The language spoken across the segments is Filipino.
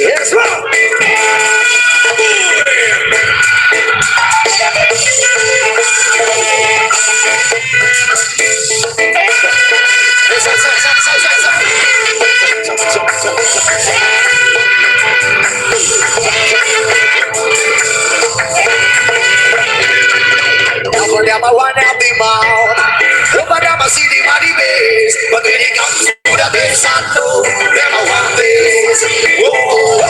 Yes, Lord. Never one happy mouth. Nobody ever see the money base. But when it comes to the base, I know never one base. Whoa.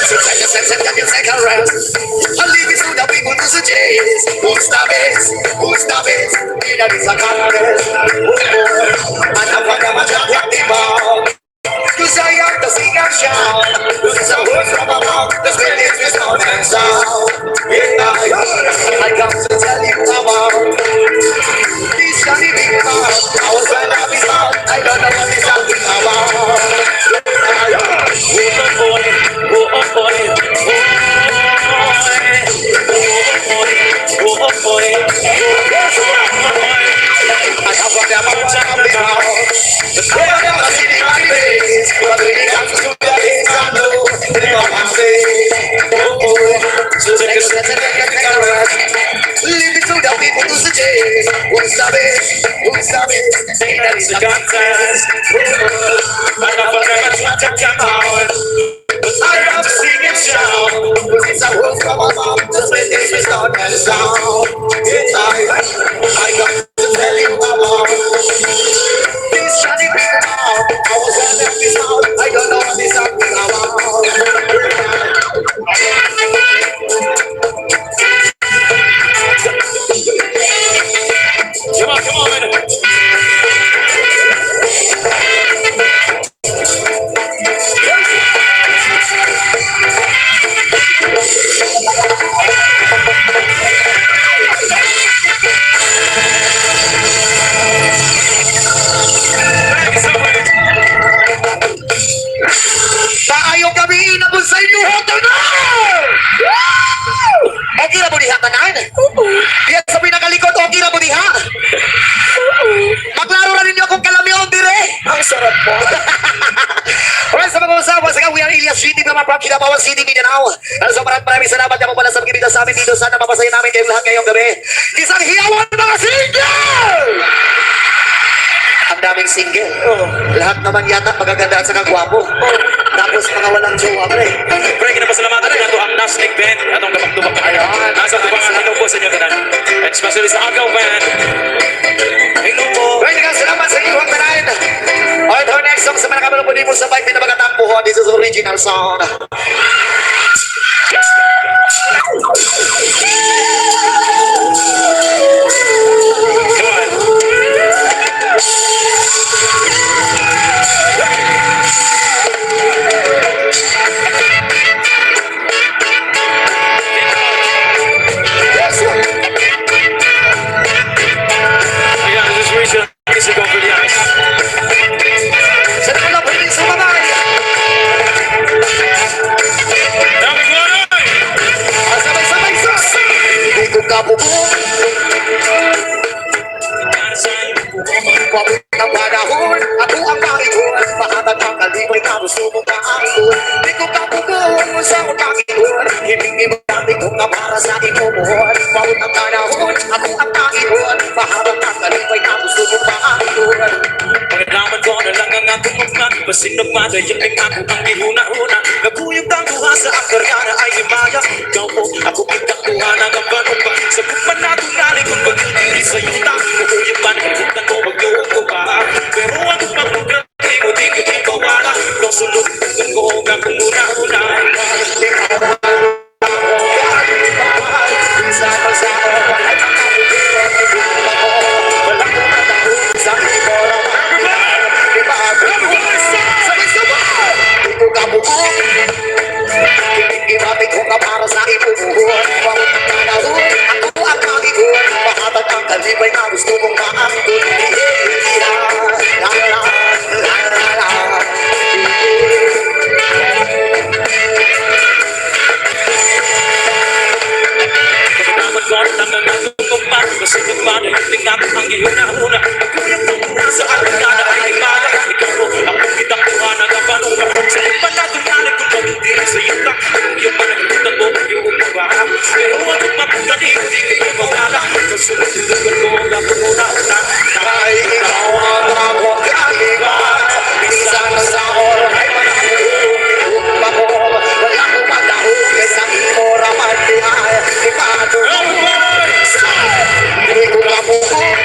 So take a second, take a rest. I'll leave it to the people to suggest. Who's the best? Who's the best? That is a contest. Whoa. And I'm gonna have a happy mouth. Cause I have to sing and shout. This is a word from my mouth. The spirits is not and sound. I come to tell you about this shiny big mouth. I was trying to be smart. I don't know what he's talking about. I have got them out of the house. The story of the city my face. But when it comes to the hits, I know they don't have faith. So take a step and take a rest. Leave it to the people to suggest. Who's the best? Who's the best? Say that it's a contest. I have got them out of the house. I have to sing and shout. It's a word from my mouth. The spirits is not and sound. It's I got to tell you about this shiny big mouth. I was on this mouth. I don't know what this talking about. Come on, man. Taayong gabi na po sa inyo hotel na! Okay na po diha tanan? Diyan sa pinakalikod, okay na po diha? Maglaro na ninyo akong kalamyon dire! Ang sarap po! Alright, sa mga usawa, sa Kawiyan Ilias City, mga from Kinabawang City, Mindanao. So maraming salamat na po pala sa pagkibigay sa amin dito. Sana mapasaya namin kayong lahat ngayong gabi. Isang hiyawan mga single! Ang daming single. Lahat naman yata magaganda at saka gwapo. Tapos mga walang jowa, pre. Pre, kinapasalamatan na ito ang Nastic Band. Atong kapag-tubak na kayo. Nasa tubangan ito po sa inyo kanan. Especially sa Agaw Band. Hello po. Pre, salamat sa inyo ang tanayin. Alright, our next song sa mga kabalo po di mo sa 5 pinabagatampo. This is original song. Come on. Music over the ice. Sa naman ang pwede sumamay. Dami ko na rin! Sabay-sabay sus! Hindi ko kapupo. Pabit ng panahon, ako ang makiwan. Mahatag ang kalibay na gusto mong kaangkon. Hindi ko kapupo sa akong makiwan. Hindi dati kong na para sa inumuhon. Pabit ang panahon, ako ang makiwan. Mahatag ang kalibay na gusto mong kaangkon. Pagkalaman ko na lang ang aking ugman. Pasinag madayang ang ako ang ihuna-una. Naguyog ang duha sa akarana ay himaya. Ikaw po, ako ikakuha ng kabanong pa. Sa bukman na tunali kung pag-ibig sa yuta. Naguyog pa, nagulutan ko, mag-iwag ko pa. Pero ang pag-lugan, tingko-tingko, tingko-wala. Kasunod, ko, gagong muna-una. Ibabit ko ka para sa ipubuhon. Ako ang makibuhan, mahatag ang kalibay na sa'yo lang yung panagalitan mo, yung umawa. Pero ako mabugaling, hindi ko mawala. Kasunod-sunod ko, ako muna na. Ay, ikaw ang akong kaliwan. Minsan na sa oras ay manahulog ako. Wala kong matahog kaysa imo raman di ay ipadulog. Hindi ko na buhok.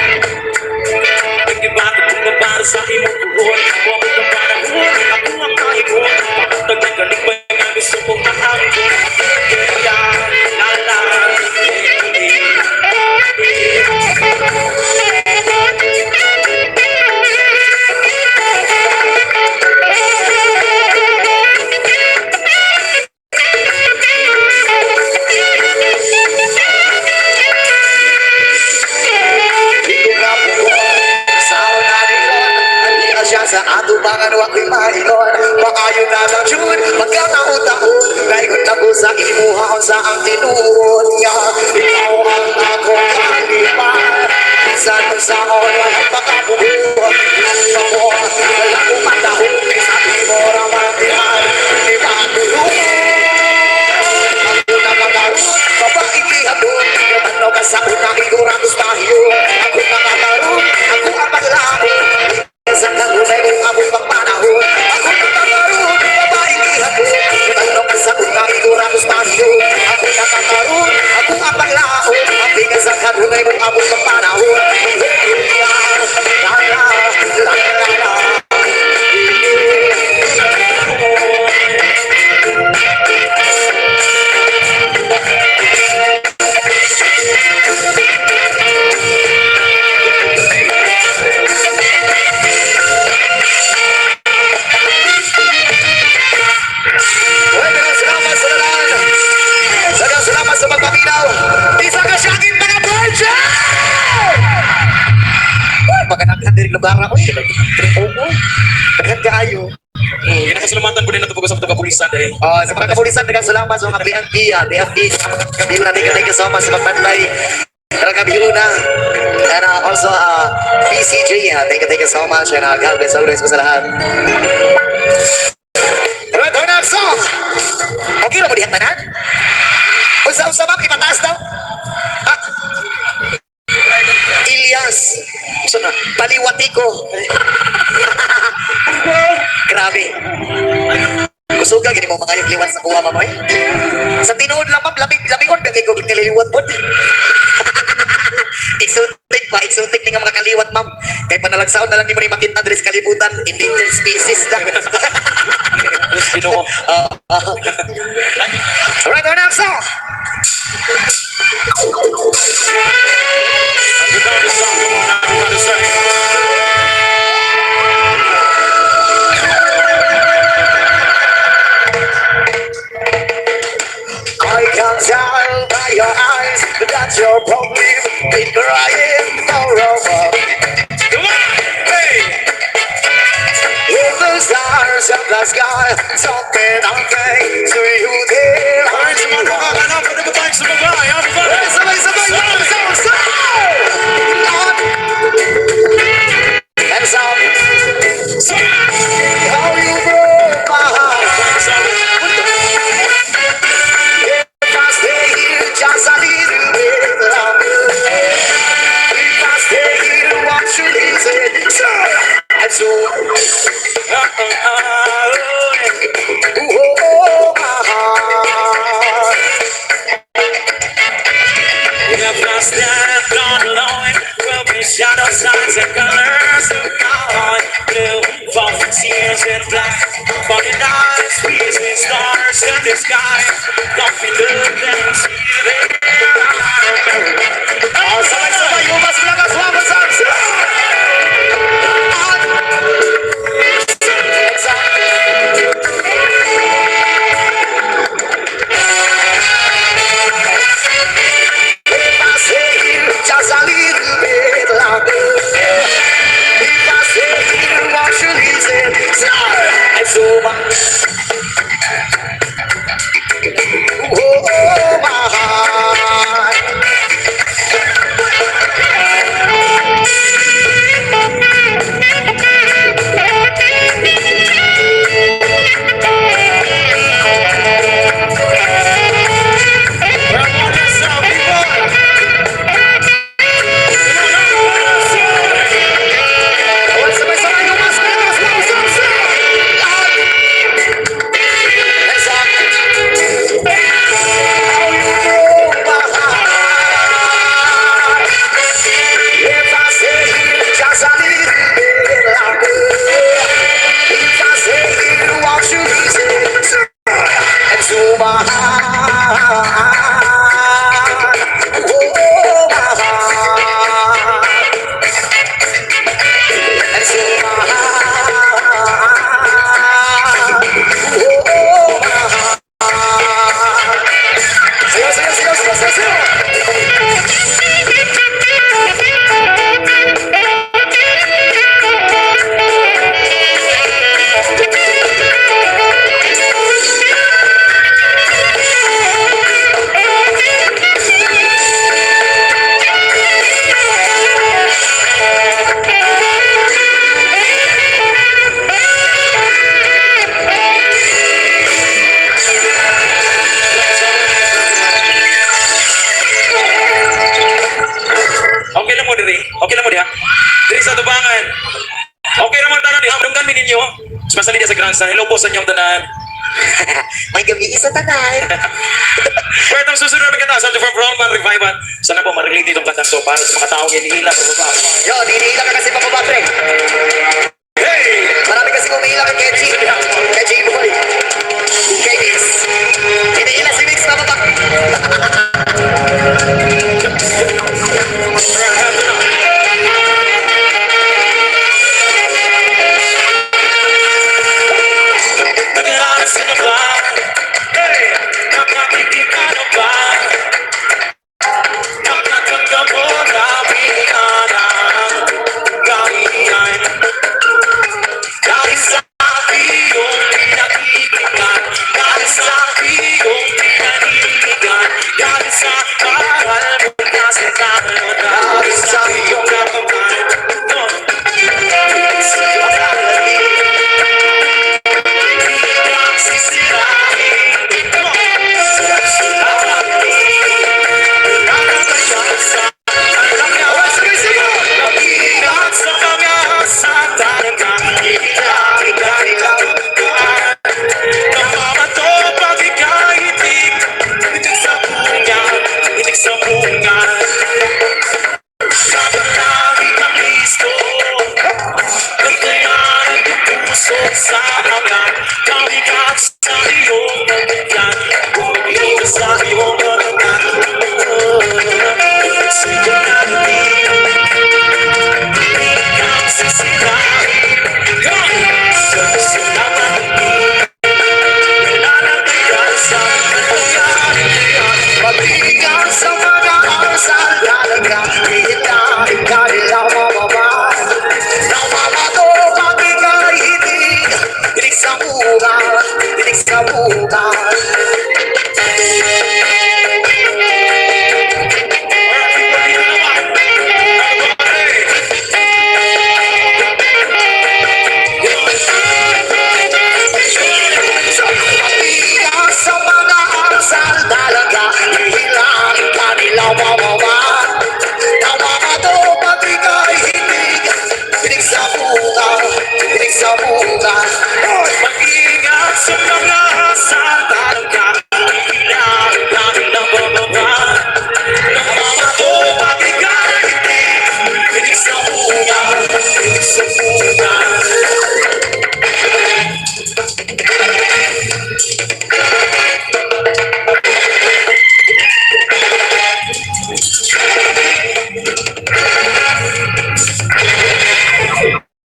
Nagdibato kung na para sa imong buhon. Huwag mo ng panahon, ako ang kaibon. Pagkagaling ba yung ang gusto mong mahabon? Kaya, lala, sa atubangan wa ko'y maingon. Makayon na lang June, magkataon-taon. Naikot na ko sa imuhaon sa ang tinuon niya. Ikaw ang akong kalipan. Minsan ko sa oras pagkabubuhan. Ako, wala kong matahon. Sa imo raman diyan, di ba tulungan? Ako na kakaroon, babaeng lihadon. Ano ka sa unang iguratos tayo? Ako na kakaroon, ako ang maglahon. Sa kanunay kong abot pang panahon. Ako nakakaroon, babaeng ihapon. Tanong sa unang iguratos tayo. Ako nakakaroon, ako ang paglahon. Ang bigas sa kanunay kong abot pang panahon. Salamat sa pagpaminaw. Isa ka siyangin mga virgin! Magandang diri lugar ako eh. Oo. Daghang kaayo. Ginapasalamatan ko din na tubugas sa mga kapulisan dahil Sa mga kapulisan, daghang salamat sa mga BNP, DFP. Kabiyo na tingin sa mga sa pagpantay. Talaga biyo na. And also PCJ, thank you so much. And God bless always ko sa lahat. Return of song! Okay na mo dihan tanan? Usa-usa ma'am, ipataas daw. Ilyas. Paliwati ko. Grabe. Kusuga, gini mo mga yung liwat sa kuha, mamoy. Sa tinuod lang, ma'am, lamig-lamigod, kagay ko nililiwat po. Exotic ni nga mga kaliwat, ma'am. Kaya panalagsaon na lang ni mo ni makita dress kalibutan. Endangered species na. Alright, our next song. I can tell by your eyes that you're probably been crying for a while. come on! Hey! In the stars of the sky, something I'm saying to you there. Alright, sa mga nakakanap, pwede ba tayo sumabay? Everybody! Sabay-sabay, and some, how you broke my heart. If I stay here just a little bit longer, if I stay here, what should he say? And so, oh, my heart. If I stand on alone, will be shadow signs and colors of God. Blue, falling tears and black, falling eyes, freezing stars in the sky. Don't be looking, see it. Sabay-sabay, umas lakas, wakas, if I stay here just a little bit longer, if I stay here, what should he say? And so oh, my heart. Sabay-sabay yung mas pedas, mas lahat. Exact. How you broke my heart. If I say just a little bit louder. If I say won't you listen to my heart. Oh, my heart. And to my heart. Oh, my heart. Sayo, sayo, sayo, sayo, sayo, sayo. Okay lang mo diri. Okay lang mo diha. Diri sa tubangan. Okay naman tanan diha. Dunggan mi ninyo. Especially sa grandstand. Hello po sa inyong tanan. May gabi isa tanan. Pero itong susunod na kita sa The Frontman Revival. Sana po ma-relate itong kantang to para sa mga taong hinihila sa baba. Yo, hinihila ka kasi papabatre. Hey! Marami kasi kumihila kay Kenji. Kenji boy. Kay Mix. Hinihila si Mix papabak. Naglalas ka na ba? Hey! Nakatitig ka na ba? Nakatanggap mo na pinanang kahiyan. Dahil sa iyong pinakitigan, dahil sa iyong pinaninigan, dahil sa mahal mo kasi talo, dahil sa iyong nakamay. Sa hanggang kabigat sa iyong bigyan, bumili sa iyong balagan. Sige na hindi, hindi ka sisirain. Sa naman hindi, lalagyan sa nangyari. Mabigat sa mga asal talaga. Hihilari ka nila mababa. Namamato pagigay hitig. Tinig sa bukas, tinig sa bukas. Mabigat sa mga asal talaga. Hihilari ka nila mababa. Namamato pagigay hitig. Tinig sa bukas, tinig sa bukas. Mag-ingat sa mga asal talaga. Kailangan namin ng bababa. Namamato pagigay hitig. Tinig sa bukas, tinig sa bukas.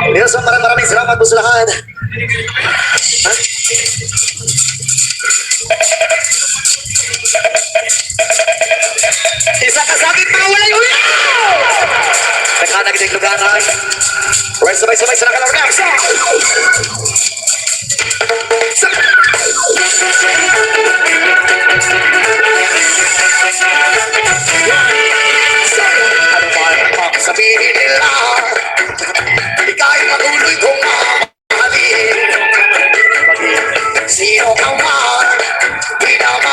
Nelson, maraming salamat po sa lahat. Ha? Isa ka sakit pa, wala yung ulo! Naghanag ng lugar na. Right, sabay-sabay sa nakalawag. Ano ba ang sabihin nila? Ika'y patuloy kong mamahalin. Sino ka man, di naman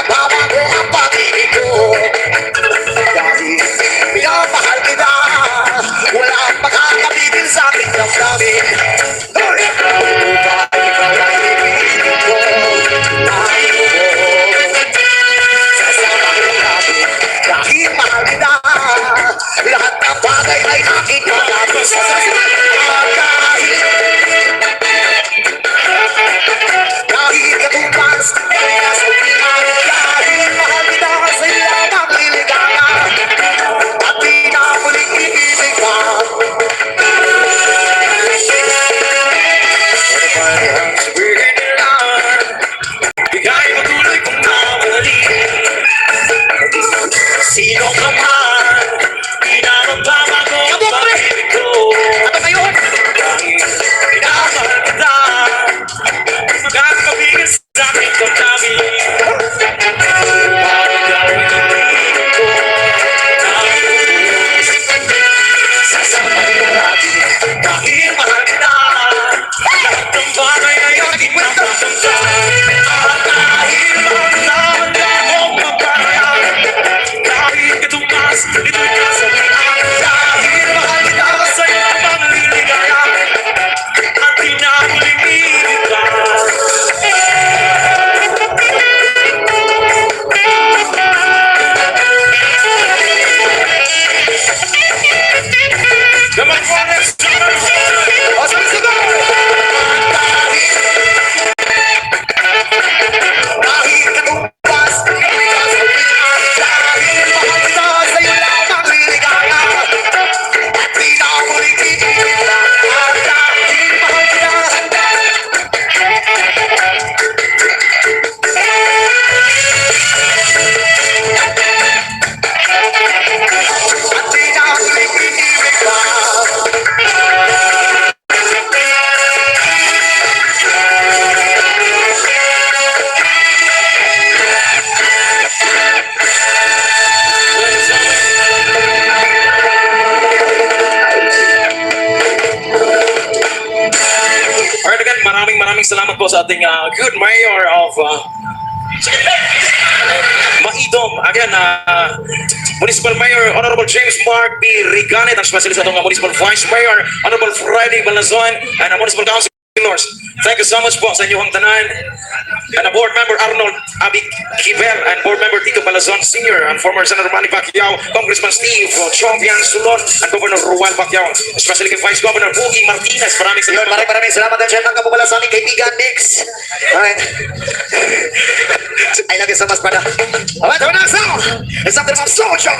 bakit malapit sa kahit katupas kaya sabihan kahit mahal kita sa iyong liligaya at di na muling ibibig ka. Bigay mo tuloy kung nawali. Sino ka man, pinapagpapa ko ang pag-ibig ko. Ano ba yun? Dahil pinamahal kita, magkakabigil sa aking damdamin. Parang gawin ang piling ko, naubos. Sasabay mo natin, dahil mahal kita. Lahat ng bagay ay aking natatamdam. At dahil mahal na akong magparaya. Kahit katumas, ito'y kasabihan. Dahil mahal kita sa iyong panliligaya. At di na muling ibig ka. Come on, let's go! O, sabi-sabi! Kahit katupas kaya sabihan dahil mahal kita sa iyo lamang liligaya at di na muling ibibig ka at dahil mahal kita at di na muling ibibig ka. Alright again, maraming salamat po sa ating good mayor of Maidom. Again, Municipal Mayor Honorable James Mark B. Riganet, ang specialist atong Municipal Vice Mayor Honorable Friday Balazon, and Municipal Councilors. Thank you so much po sa inyong tanan. And Board Member Arnold Abi Kiber and Board Member Tito Balazon Sr. and former Senator Manny Pacquiao, Congressman Steve Chovian Sulon, and Governor Ruel Pacquiao, especially kay Vice Governor Boogie Martinez. Maraming salamat. Maraming salamat din mga kabubala sa aming kaibigan Nix. Alright. I love you so much, brother. Alright, the next song is something from Soldier.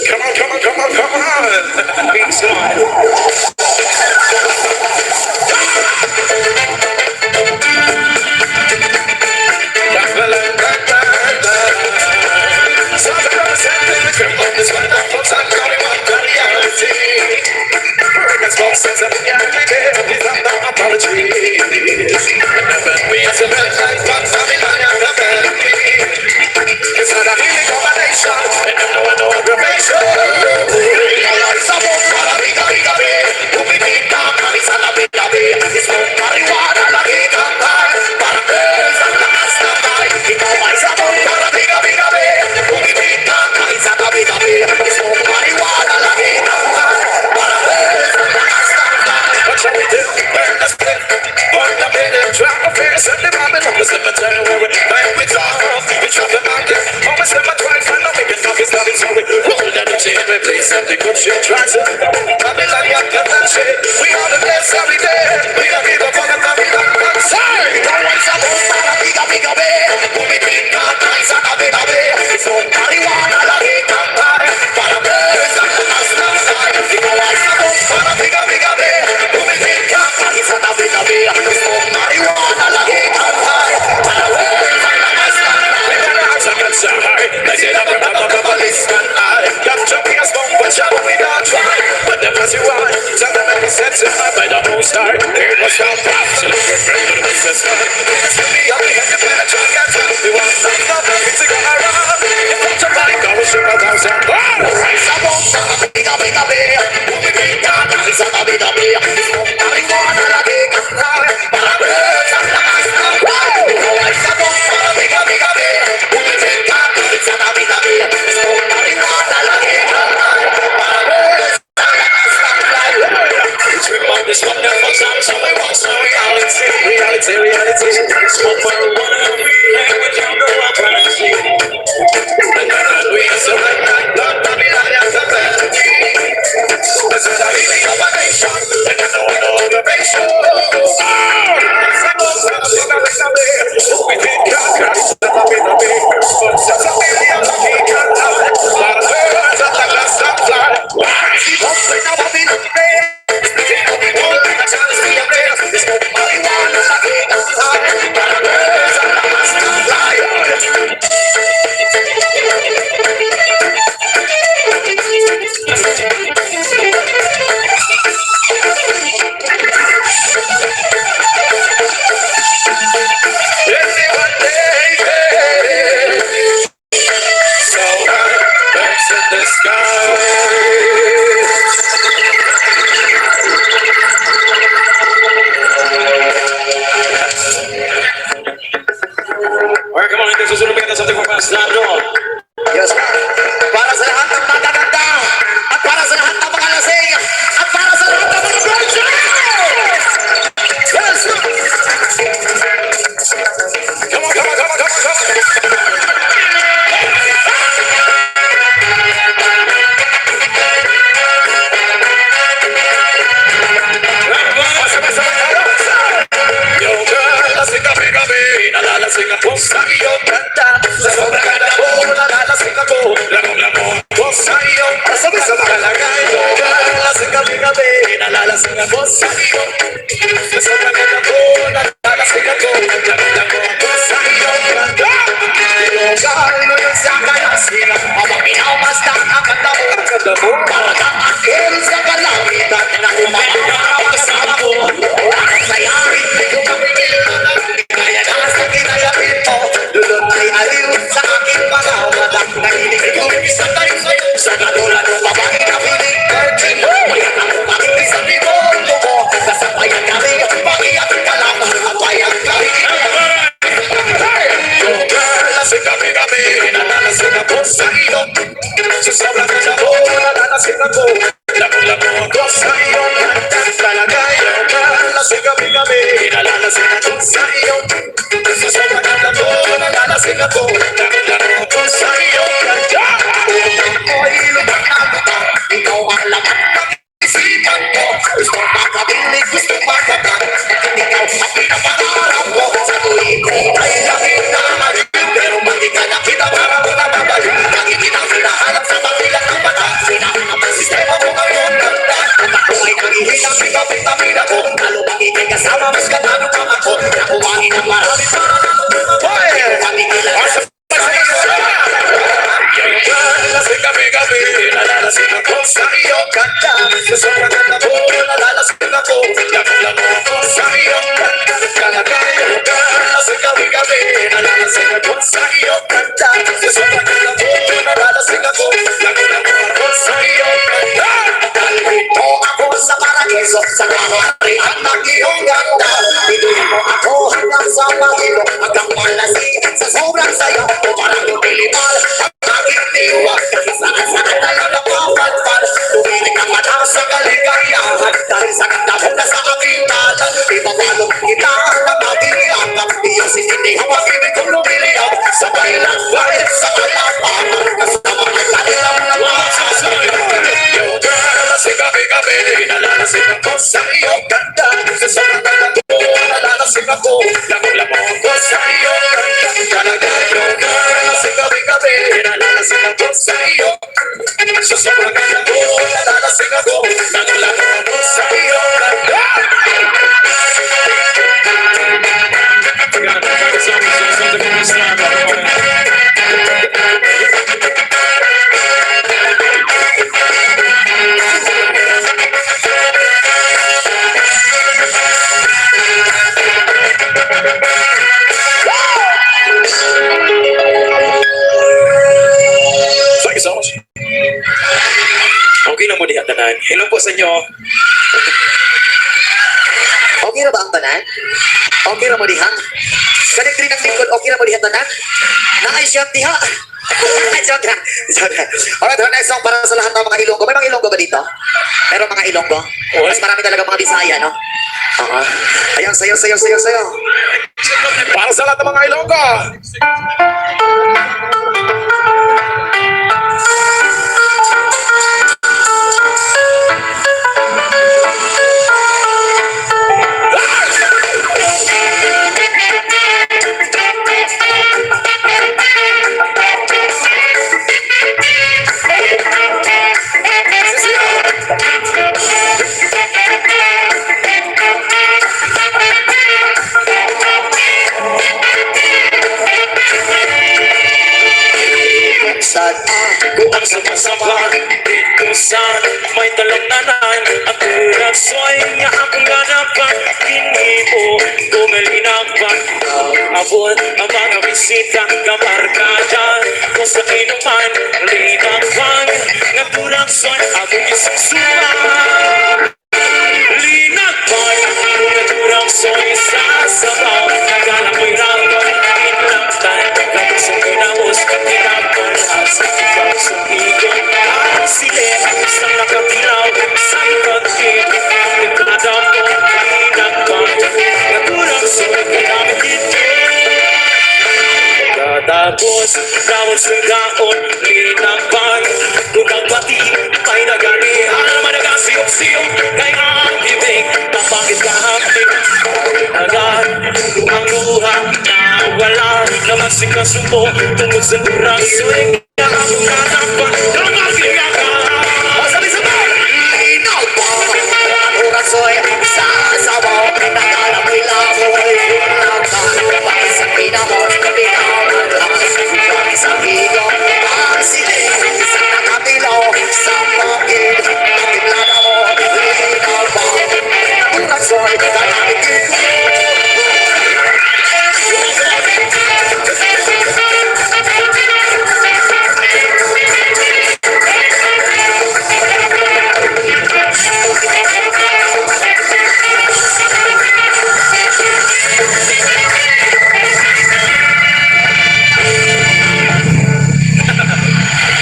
Come on. Big smile. It's not a healing combination, and no aggravation. Something good shit tries it. Babylon, you got that shit. We are the best every day. We don't give a fuck about Babylon. Sorry, don't want some bigger, baby. Who be big, not nice, and a bigger, baby. So, marijuana, la bigger, para birds, and the master side. You know, I said, bigger, baby. Who be big, not nice, and a bigger, baby. So, marijuana, la bigger, para birds, and the master side. We got a house, I got some high. They say, I'm a police, and I got jumping a smoke, but shall we not try? But the pussy one, tell them that we set to my by the whole star. Here was our pop, so look for friend to the business. To me, I'll be happy when I try to get to. We want some love, it's a good around. If I'm somebody, go with super thousand. Rise up on some bigger, who we think that is a bigger, marijuana, la bigger, para birds and the master. Rise up on some bigger, who we think that is a bigger, marijuana, la bigger, para birds and the master. This one never stops, so we want some reality. Smoke marijuana, we hang with younger, I'm trying to see. And then we Para birds and lambs can fly. Anyone day, so birds in the sky. Alright, come on, hindi susunod kita sa ating papasado. Yes, sir. Para sa lahat ng magaganda, at para sa lahat ng mga lasing, at para sa lahat ng mga virgin! Yes, sir. Come on, come on, come on, come on, come on. Sabay-sabay tayo. Yung girl, lasing gabi-gabi, nalalasing ako sa iyong kanta. Sa sobrang ganda mo, nalalasing ako. Lamang-lamang ko sa iyong sabay-sabay kalagay. Yung girl, lasing gabi-gabi, nalalasing ako sa iyong. Sa sobrang ganda mo, nalalasing ako. Lamang-lamang ko sa iyong kanta. Yung girl, nung sa kalasin, habang pinaumasdan ang kanta mo. Ang kanta mo, parang ang akin sa kalangitan. Na kumamang kasama ko. Ang sayari, hindi ko kapitilan. Kaya na sa kinayapin mo. Lulot ay aliw sa aking mga mata. Nahilig ko sa tayo sa'yo. Sa katulad ng babae na piling virgin. Kaya na kumakinig sa bimondo mo. Kasabayan kami, pakiyak ka lang. At payak kami. Yung girl, lasing kami-kami. Nalalasing ako sa iyo. Sa sobrang ganda mo, nalalasing ako. Lamo-lamo ako sa iyo. Talagay, yung girl, lasing kami-kami. Nalalasing ako sa iyo. Sa sobrang ganda mo, nalalasing ako. Lamo-lamo ako sa iyo. Ako'y lubang na lubang. Ikaw ang laman ng isipan ko. Gusto makabilig, gusto makagat. Ikaw ang pinapangarap ko. Sa tuwing ko ay langit na malig. Pero mali ka na kita para mo na babalik. Lagi kitang hinahanap sa mabilang ng mata. Sinahanap ang sistema mo ngayon ganda. At ako ay nangihinang bigabit-tapin ako. Lalo magiging kasama mas katano pang ako. Nakuwangin ang marami para nakukuha. Kami kailangan yung girl, lasing gabi-gabi. Nalalasing ako sa iyong kanta. Sa sobrang ganda mo, nalalasing ako. Lamo-lamo ako sa iyong kanta. Kalagay, yung girl, lasing gabi-gabi. Nalalasing ako sa iyong kanta. Sa sobrang ganda mo, nalalasing ako. Lamo-lamo ako sa iyong kanta. Dalhin mo ako sa paraiso. Sa kaharian ng iyong ganda. Bituin mo ako hanggang sa mahilo. Hanggang malasing sa sobrang sayo. O parang lumilimal. Aking diwa, saan-saan tayo napapalpal. Tumilig ang mata sa kaligayahan. Dahil sa ganda mo na sa aking tatan. Di ba palong kita ang aking yakap. Iyong sisindihan ang ibig kong lumiliyaw. Sabay lang bayan sa kalapangan. Kasama ang kanilang namasasayo. Yung girl, lasing gabi-gabi. Nalalasing ako sa iyong ganda. Sa sobrang ganda mo, nalalasing ako. Lamo-lamo ako sa iyong ganda. Talaga yung girl, lasing gabi-gabi. Nalalasing ako sa iyo. Sa sobrang ganda mo, nalalasing ako. Lamo-lamo ako sa iyong ganda. Thank you so much. Okay na mo diha tanan. Hello po sa inyo. Okay na ba ang tanan? Okay na mo diha? Kanig rin ang lingkod, okay na mo diha tanan? Naka-shot diha? Joke lang. Joke lang. Alright, our next song para sa lahat ng mga Ilonggo. May mga Ilonggo ba dito? Meron mga Ilonggo? Mas marami talaga mga Bisaya, no? Oo. Ayun, sayo. Para sa lahat ng mga Ilonggo. Saan Kung ang sama-sama dito saan may talamnanan ang kurasyo'y nga akong ganapan kini mo gumalinapan abot ang mga bisita kamarkada kung sa inuman linapan nga kurasyo'y akong isusuman linapan nga kurasyo'y sasabaw nagala mo'y rangon inlangtan kapag sa kinamos kinapan sa ikong silip sa nakatilaw sa pagkip nagkada mo linapan nga kurasyo'y katapos gawon sa gaon linapan kung ang pati ay nagalihan managasiyok-siyok kay ang bibig na bakit kahapit agad kung ang luha na wala naman si kasumo tungkol sa kurasyo'y nga ako nanapan kamagin ka sabay-sabay Linaw po ang kurasyo'y sasabaw Nagala mo'y lamoy Linapan Bakit sa pinamos Kapinawan Bakit sa iyong Pagsilig Sa nakatilaw Sa bakit Nakiblada mo Linaw po ang kurasyo'y Kalamigin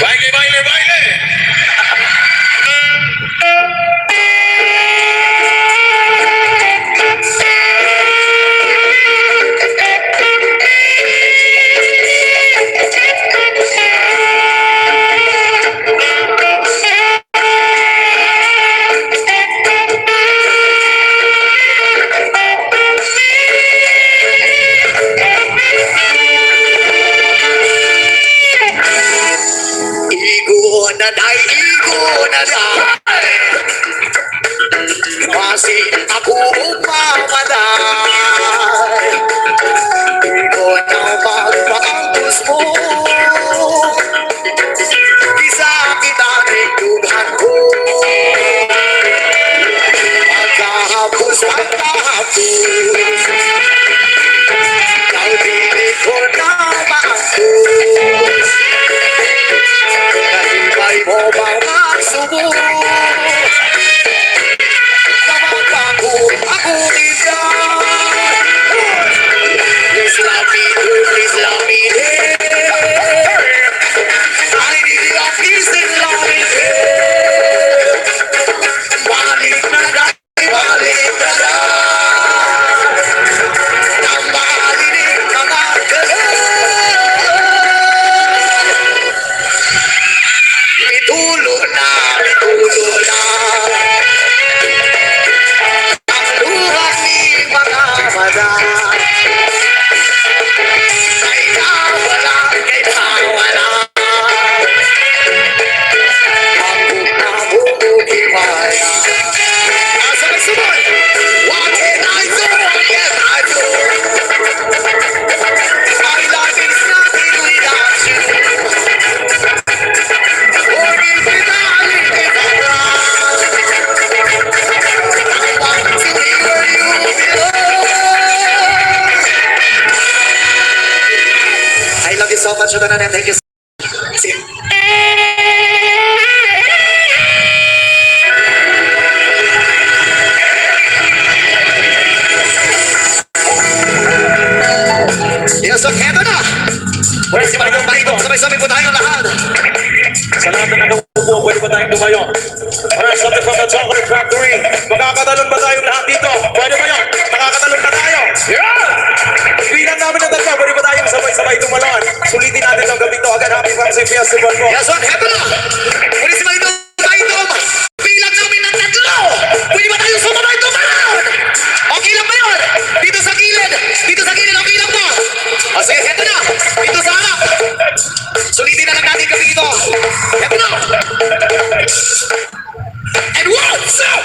baile baile baile Igo na day Kasi ako umamanay Igo na magpangkus mo Di sa kita nagdugan ko Pagkahapos Nalbilig ko na maangkus Nalibay mo bang magsubok Kapag ako nila Please love me, please love me I need your peace and love me Balik na dahil, balik na dahil Nang malinig mga galang Mitulo na Ang luha ni mga mata Kay nawala, kay nawala Ang nabubuhimaya Sabay-sabay What can I do? What can I do? My life is nothing without you I love you so much, Udanan, and thank you so much. Yes, so eto na! Pwede ba yung paito? Sabay-sabay po tayong lahat. sa lahat na nakaupo, pwede ba tayong tumayo? Alright, something from the Chocolate Factory. Makakatalon ba tayong lahat dito? Pwede ba yun? Makakatalon na tayo? Yeah! Bilang namin ng tatlo, pwede ba tayong sabay-sabay tumalon? Sulitin natin ang gabi to. Agad, happy Fancy Festival mo. Yes, so eto na! Pwede si Marito tayo bilang namin ng tatlo! Pwede ba tayo sumabay tumalon? Okay lang ba yun? Dito sa gilid, okay lang ba? O sige, eto na! Dito sa harap! Sulitin na lang natin kami dito! Eto na! And one, two,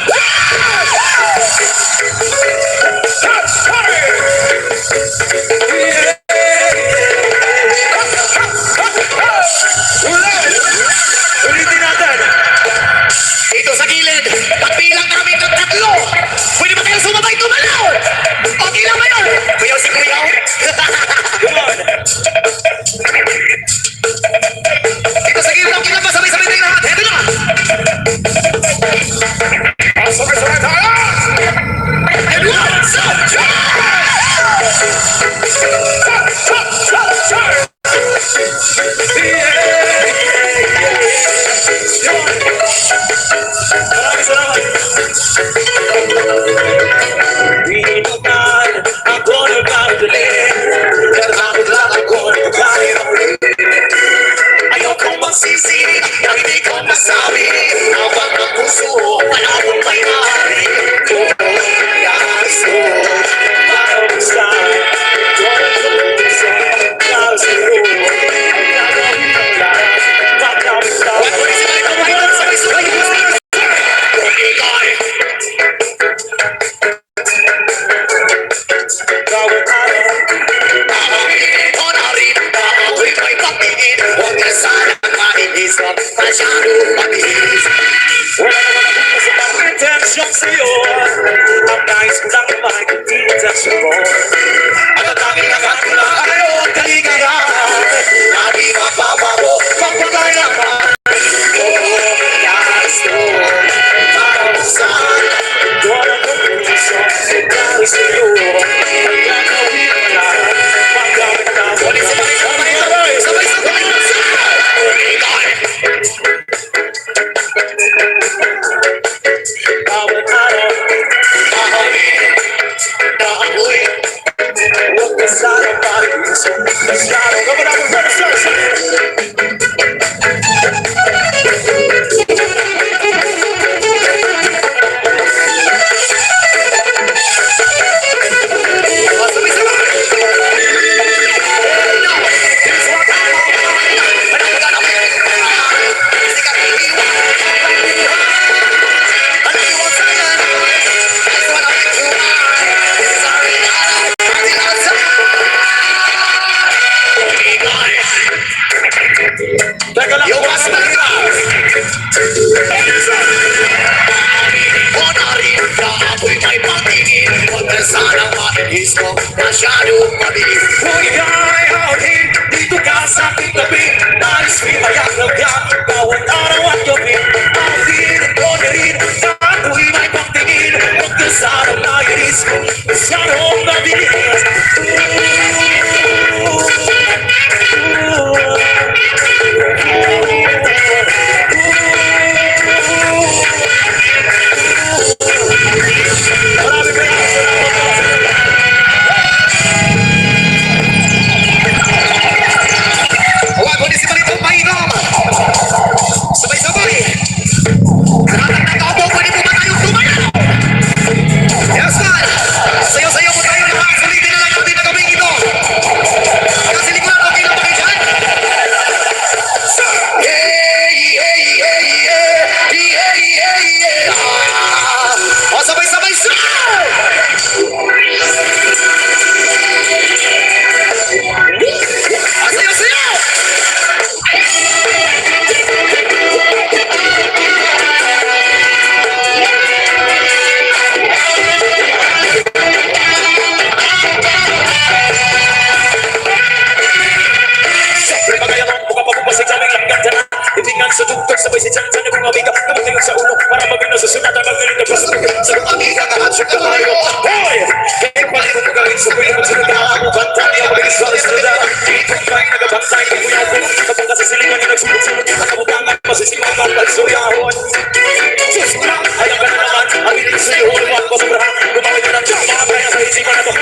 Yeah! Maraming salamat. Pinuntahan ako ng pagdali. Natakot lang ako ng pagkain. Ayokong magsisi, na hindi ko masabi. Hawak ng puso, wala akong may-ari. Yes, para sa para sa para sa iyo. Intensyon sa'yo, ang nais ko lang naman hindi intensyon mo. At ang tanging nakakula ayaw ang kaligayahan na di mapapago kapagay naman. Yes, para saan doon ang puso para sa'yo. Ang gagawin mo lang paggamit na mo. Sabay-sabay bawat araw, naamoy, huwag ka sana pag-iso. Masyado ka ba naman para sa teka lang, yung mas mahirap. Honorin ka, ako'y may patingin. Huwag na sanang mainis ko, masyadong mabilis. Kung ika'y hawin, dito ka sa aking tabi. Nais may mayak lang ka, bawat araw at gabi. Hawin at honorin ka, ako'y may patingin. Huwag na sanang mainis ko, masyadong mabilis. Sabay-sabay! Nakakatawa, pwede mo ba tayong tumayo? Yes, man! Sayo-sayo mo tayo lahat! Sulitin na lang natin na gawin ito! Kasi likuran, okay lang ba kayo dyan? Hey, hey, hey, hey! Hey, hey, hey! O, sabay-sabay, sir! Sayo-sayo! Sa tuktok, sabay si Chan Chan na kung amiga Kamagayong sa ulo, para mabino sa sunat Ang magaling na paso sa kung amiga Kahansyon ka tayo, hoy! Kahit pala kung magawin sa pwede magsunod na ako Bantay, ang bagay sa sunod Itong kain nagabantay, ikuya ko Kapag sa silingan na nagsulot-sulot Nakabutangan, masisimaw ng pagsuryahon Diyos ko na, ayaw ka na naman Ang inig sa iyo, huwag pasobrahan Gumawin na ng Diyos, mga kaya sa isipan na to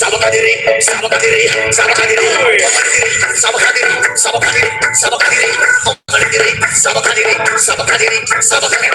sama kadiri, sama kadiri, sama kadiri, sama kadiri, sama kadiri, sama kadiri, sama kadiri, sama kadiri, sama kadiri.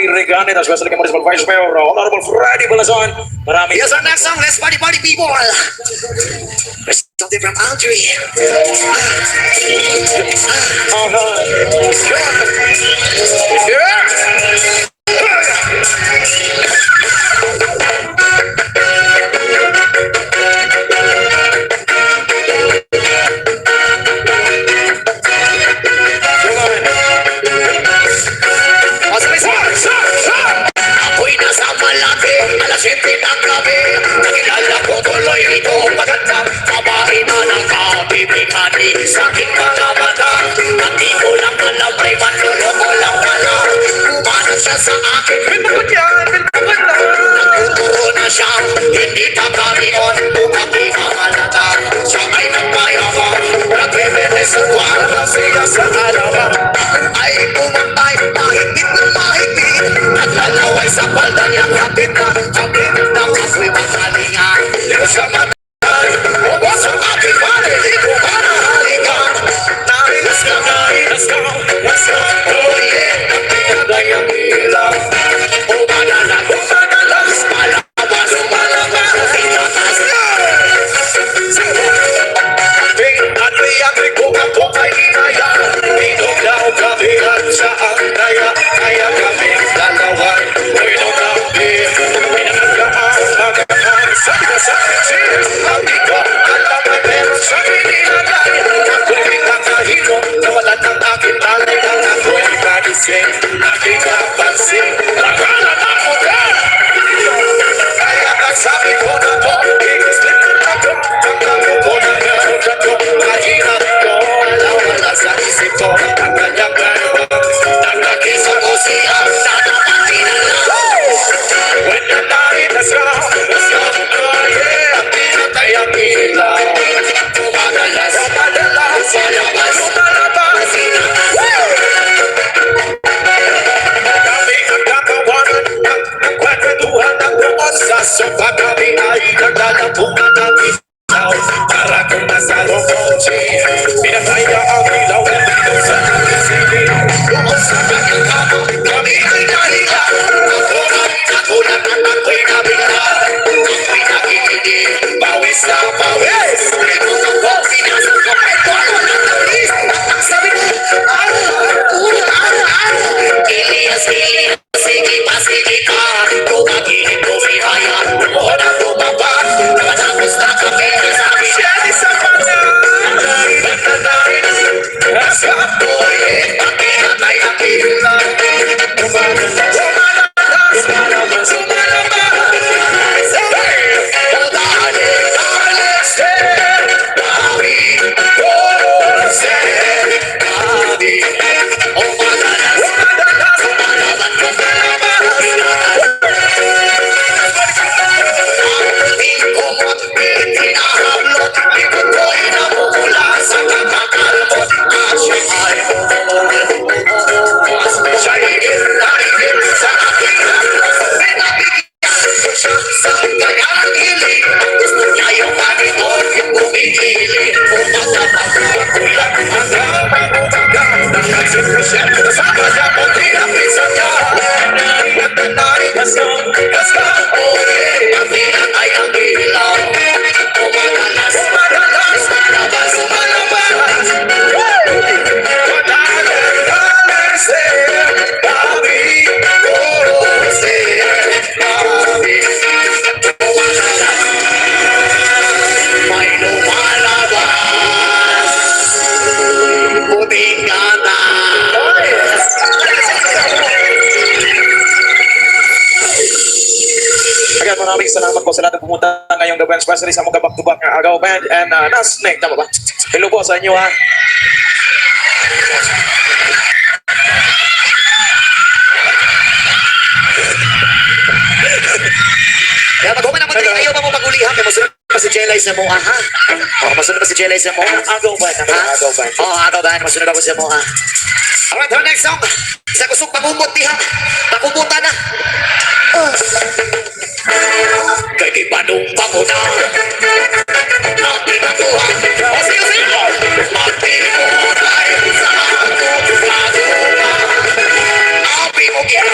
Reganet, as well as the Municipal Vice Mayor, Honorable Freddy Balazon. Maraming Here's our next song. Let's party, party, people. There's something from Audrey. Ako'y nasa malaki, alas 7 ng gabi. Nakilala ko tuloy ito maganda. Babae na nakabibigani sa aking mga mata. Hindi ko lang alam, may manluloko lang pala. Kumano siya sa akin, may magandyan, may maganda. Nagtuturo na siya, hindi kakarion. Kung pinangalata, siya ay nagpayaman. Nagre-rete sa kwarta siya sa alaman. Ay kumantay, mahigpit ng mahigpit. Naglalaway sa palda niya, kapit na ako'y magalinga. Liyo sa matay, ubos ang aking pare, di ko ka nahalikan. Let's go, let's go, let's go, oh yeah. Nagpinagay ang ilaw. Umalalas, malakas, lumalabas, tinatas. At kung ako ay inaya, inom daw kami at saan kaya kami dalawa. Inom daw beer, pinagkaan, sabi ko sa akin, hindi ko alam na meron sa pininagay. Ako'y nakahilo, nawalan ng aking alay na ako'y nagising, aking napansin, nakalan ako dyan. Kaya nagsabi ko na to, ikislip na to, ang lalo ko na meron na to, mahirap ko, wala sa isip ko, ang kanyang gano'n, nagkakisa ko siya, nanapati na lang. When the night has come, oh yeah, pinatay ang ilaw. Lumadalas, palabas, kami nagkakawanan, nagkwentuhan ng bukas sa sofa, kami ay naglalatunan ng ilaw. Para kung nasa lomotsi, pinataya ang ilaw, nandito sa nagisili. Doon sa kanyang kama, kami ay nahiga. Nagulat at ako'y nabigla. Ako'y nakikinig, pawis na pawis. Ito ang sinasok ko, ito ang Let's go. Again, maraming salamat po sa lahat ng pumunta ngayong gabi, especially sa mga back-to-back ng Agaw Band and Nasnek, tama ba? Hello po sa inyo ha. Kaya mag-human naman tayo, ayaw ba mo magulihan? Kaya masunod pa si Jelay sa mga, ha? Masunod pa si Jelay sa mga. Agaw Band, Agaw Band. Agaw Band, masunod ako sa mga. Alright, our next song. Sa kusog pagumot diha. Pakumutan na. Kay kipanong pamuna. Natin ang tuhan. O siyo. Mati mo tayo sa ako. Abi mo kaya.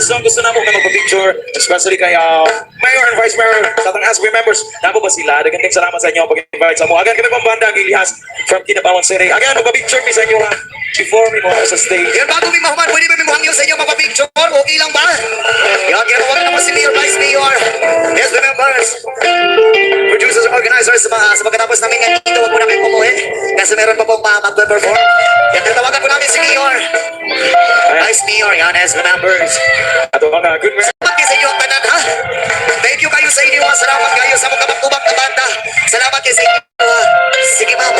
Song gusto na mo na magpa-picture, especially kay Mayor and Vice Mayor sa ating ASB members. Nabo ba sila? Dagang salamat sa inyo pag-invite sa mo. Again, kami pang banda ang Ilihas from Kinabawan City. Again, magpa-picture mi sa inyo ha. Before mi mo sa stage. Yan, bago mi mahuman, pwede ba mi muhangyo sa inyo magpa-picture? Okay lang ba? Yan, kaya huwag naman si Mayor, Vice Mayor. Yes, members. Producers and organizers, sa pagkatapos namin nga dito, huwag mo na kayo pumuhin. Kasi meron pa pong mag-perform. Yan, tatawagan po namin si Mayor. Vice Mayor, yan, as members. Ato mga good man. Salamat kayo sa inyo ang tanan, ha? Thank you kayo sa inyo. Salamat kayo sa mga kapatubak na banda. Salamat kayo sa inyo. Sige, ma'am.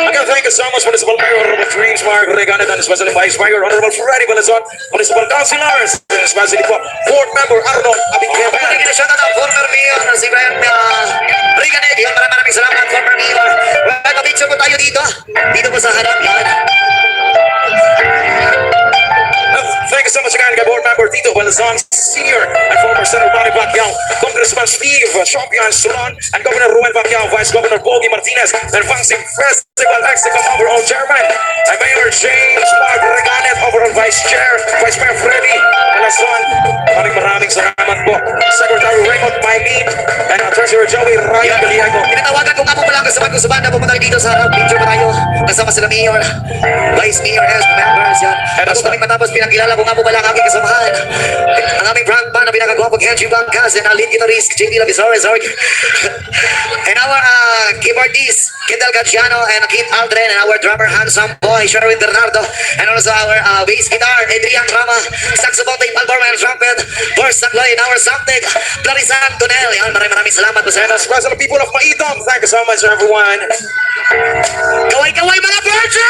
Again, thank you so much, Municipal Mayor Honorable James Mark Reganet, and especially Vice Mayor Honorable Freddy Balazon, Municipal Councilors, and especially po Board Member Arnold Abincaban. Pagkakita na siya na ng former mayor, si Brian Reganet. Yan, maraming salamat, former mayor. Pagka-picture po tayo dito. Dito po sa harap, yan. Thank you so much again, Board Member Tito Balazon, Senior and former Senator Manny Pacquiao, Congressman Steve Champion Solon, and Governor Ruel Pacquiao, Vice Governor Bogie Martinez, and Vangsing Festival Executive Overall Chairman, and Mayor James Mark Reganet, Overall Vice Chair, Vice Mayor Freddy Balazon. Maraming salamat po. Secretary Raymond Maylin, and Treasurer Joey Ryan Galiago. Tinatawagan ko nga po pala kasama ko sa banda. Pumunta dito sa harap. Picture pa tayo. Kasama sila Mayor, Vice Mayor, as members. Yan. Tapos kami matapos pinakilala ko nga po pala ang aking kasamahan. Ang aming frontman na pinakagwapong Henry Bangkas and our lead guitarist, JD Lavisores. And our keyboardist, Kendall Gaciano, and Keith Aldrin, and our drummer, handsome boy, Sherwin Bernardo, and also our bass guitar, Adrian Rama, saxophone, tape, album, and trumpet, Boris Sagloy, and our soundtech, Clarissa Antonel. Yan, maraming salamat po sa And especially people of Maidom, thank you so much everyone. Kaway-kaway mga virgin!